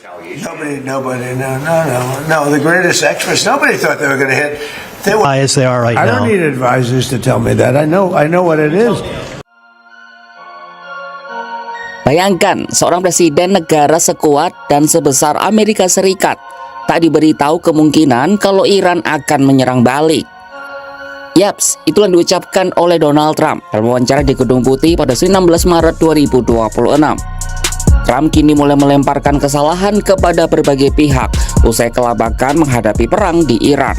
No. The greatest experts. Nobody thought they were going to hit. As they are right I now. don't need advisors to tell me that. I know what it is. Bayangkan, seorang presiden negara sekuat dan sebesar Amerika Serikat tak diberitahu kemungkinan kalau Iran akan menyerang balik. Yaps, itulah yang diucapkan oleh Donald Trump dalam wawancara di Gedung Putih pada 16 Maret 2026. Trump kini mulai melemparkan kesalahan kepada berbagai pihak usai kelabakan menghadapi perang di Iran.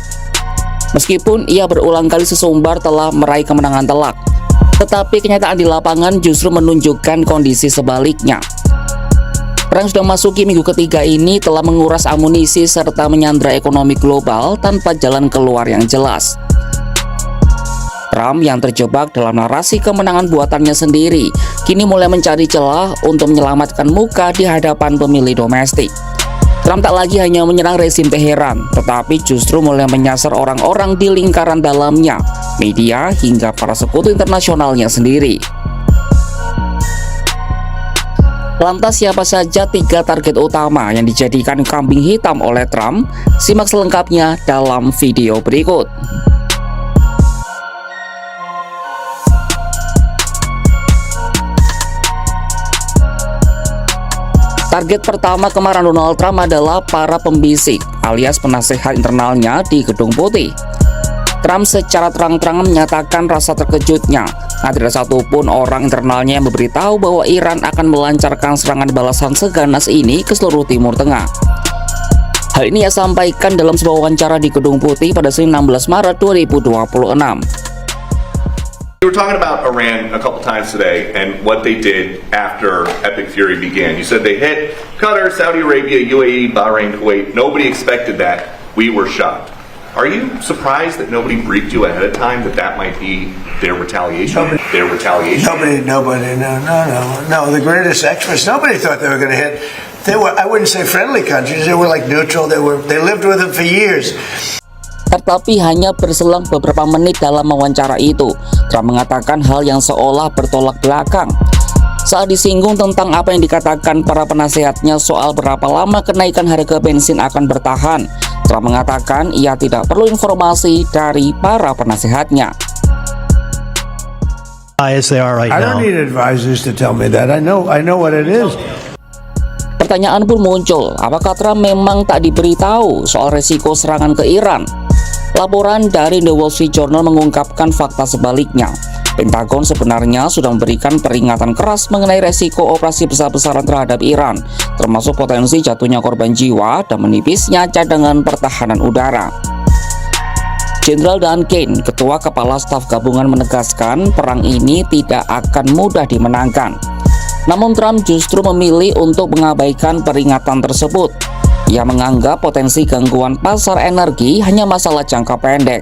Meskipun ia berulang kali sesumbar telah meraih kemenangan telak, tetapi kenyataan di lapangan justru menunjukkan kondisi sebaliknya. Perang sudah masuki minggu ketiga ini telah menguras amunisi serta menyandra ekonomi global tanpa jalan keluar yang jelas. Trump yang terjebak dalam narasi kemenangan buatannya sendiri kini mulai mencari celah untuk menyelamatkan muka di hadapan pemilih domestik. Trump tak lagi hanya menyerang rezim Teheran, tetapi justru mulai menyasar orang-orang di lingkaran dalamnya, media hingga para sekutu internasionalnya sendiri. Lantas siapa saja 3 target utama yang dijadikan kambing hitam oleh Trump? Simak selengkapnya dalam video berikut. Target pertama kemarahan Donald Trump adalah para pembisik alias penasehat internalnya di Gedung Putih. Trump secara terang-terangan menyatakan rasa terkejutnya karena tidak satupun orang internalnya yang memberitahu bahwa Iran akan melancarkan serangan balasan seganas ini ke seluruh Timur Tengah. Hal ini ia sampaikan dalam sebuah wawancara di Gedung Putih pada 16 Maret 2026. You were talking about Iran a couple times today and what they did after Epic Fury began. You said they hit Qatar, Saudi Arabia, UAE, Bahrain, Kuwait. Nobody expected that. We were shocked. Are you surprised that nobody briefed you ahead of time that might be their retaliation? Nobody. No. The greatest experts. Nobody thought they were going to hit. They were. I wouldn't say friendly countries. They were like neutral. They lived with them for years. Tetapi hanya berselang beberapa menit dalam wawancara itu, Trump mengatakan hal yang seolah bertolak belakang. Saat disinggung tentang apa yang dikatakan para penasehatnya soal berapa lama kenaikan harga bensin akan bertahan, Trump mengatakan ia tidak perlu informasi dari para penasehatnya. As they are right I now. don't need advisors to tell me that. I know what it is. Pertanyaan pun muncul, apakah Trump memang tak diberitahu soal resiko serangan ke Iran? Laporan dari The Wall Street Journal mengungkapkan fakta sebaliknya. Pentagon sebenarnya sudah memberikan peringatan keras mengenai resiko operasi besar-besaran terhadap Iran, termasuk potensi jatuhnya korban jiwa dan menipisnya cadangan pertahanan udara. Jenderal Dan Kane, Ketua Kepala Staf Gabungan, menegaskan perang ini tidak akan mudah dimenangkan. Namun Trump justru memilih untuk mengabaikan peringatan tersebut. Ia menganggap potensi gangguan pasar energi hanya masalah jangka pendek.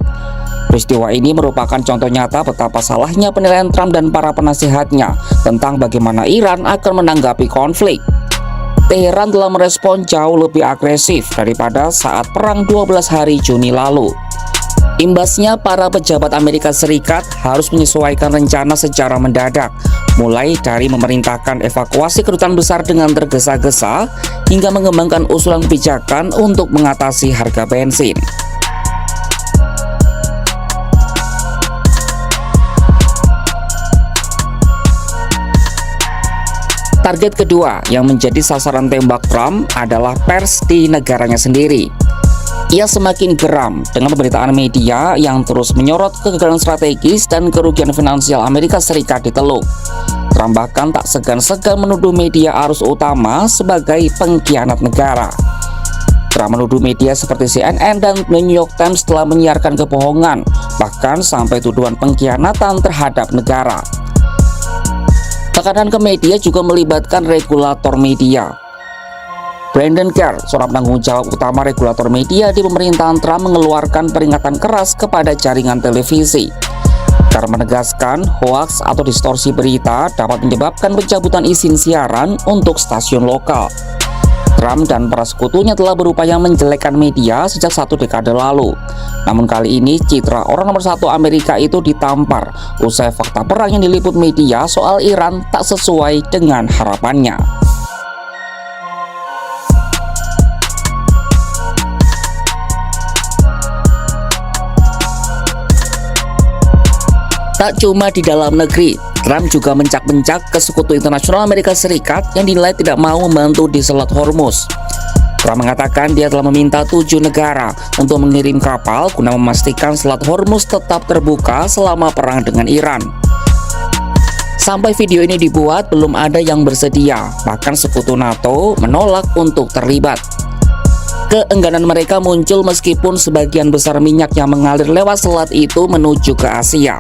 Peristiwa ini merupakan contoh nyata betapa salahnya penilaian Trump dan para penasihatnya tentang bagaimana Iran akan menanggapi konflik. Teheran telah merespon jauh lebih agresif daripada saat perang 12 hari Juni lalu. Imbasnya, para pejabat Amerika Serikat harus menyesuaikan rencana secara mendadak, mulai dari memerintahkan evakuasi kedutaan besar dengan tergesa-gesa, hingga mengembangkan usulan kebijakan untuk mengatasi harga bensin. Target kedua yang menjadi sasaran tembak Trump adalah pers di negaranya sendiri. Ia semakin geram dengan pemberitaan media yang terus menyorot kegagalan strategis dan kerugian finansial Amerika Serikat di Teluk. Trump bahkan tak segan-segan menuduh media arus utama sebagai pengkhianat negara. Trump menuduh media seperti CNN dan The New York Times telah menyiarkan kebohongan, bahkan sampai tuduhan pengkhianatan terhadap negara. Tekanan ke media juga melibatkan regulator media. Brandon Carr, seorang penanggung jawab utama regulator media di pemerintahan Trump, mengeluarkan peringatan keras kepada jaringan televisi. Carr menegaskan hoaks atau distorsi berita dapat menyebabkan pencabutan izin siaran untuk stasiun lokal. Trump dan para sekutunya telah berupaya menjelekkan media sejak 1 dekade lalu. Namun kali ini citra orang nomor 1 Amerika itu ditampar usai fakta perang yang diliput media soal Iran tak sesuai dengan harapannya. Tak cuma di dalam negeri, Trump juga mencak-mencak ke sekutu internasional Amerika Serikat yang dinilai tidak mau membantu di Selat Hormuz. Trump mengatakan dia telah meminta 7 negara untuk mengirim kapal guna memastikan Selat Hormuz tetap terbuka selama perang dengan Iran. Sampai video ini dibuat, belum ada yang bersedia, bahkan sekutu NATO menolak untuk terlibat. Keengganan mereka muncul meskipun sebagian besar minyak yang mengalir lewat selat itu menuju ke Asia.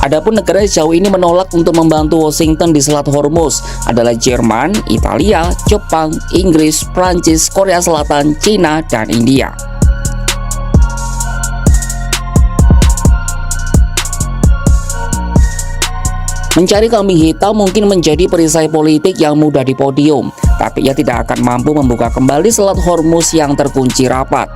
Adapun negara sejauh ini menolak untuk membantu Washington di Selat Hormuz adalah Jerman, Italia, Jepang, Inggris, Prancis, Korea Selatan, Cina, dan India. Mencari kambing hitam mungkin menjadi perisai politik yang mudah di podium, tapi ia tidak akan mampu membuka kembali Selat Hormuz yang terkunci rapat.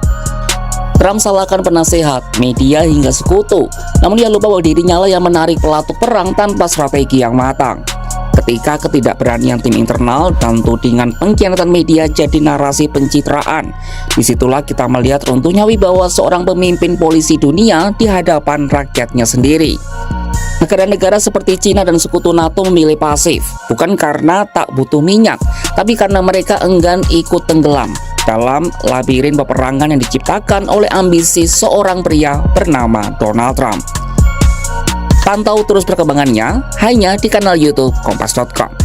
Trump salahkan penasehat, media hingga sekutu, namun ia lupa bahwa dirinya lah yang menarik pelatuk perang tanpa strategi yang matang. Ketika ketidakberanian tim internal dan tudingan pengkhianatan media jadi narasi pencitraan, disitulah kita melihat runtuhnya wibawa seorang pemimpin polisi dunia di hadapan rakyatnya sendiri. Negara-negara seperti Cina dan sekutu NATO memilih pasif, bukan karena tak butuh minyak, tapi karena mereka enggan ikut tenggelam dalam labirin peperangan yang diciptakan oleh ambisi seorang pria bernama Donald Trump. Pantau terus perkembangannya hanya di kanal YouTube Kompas.com.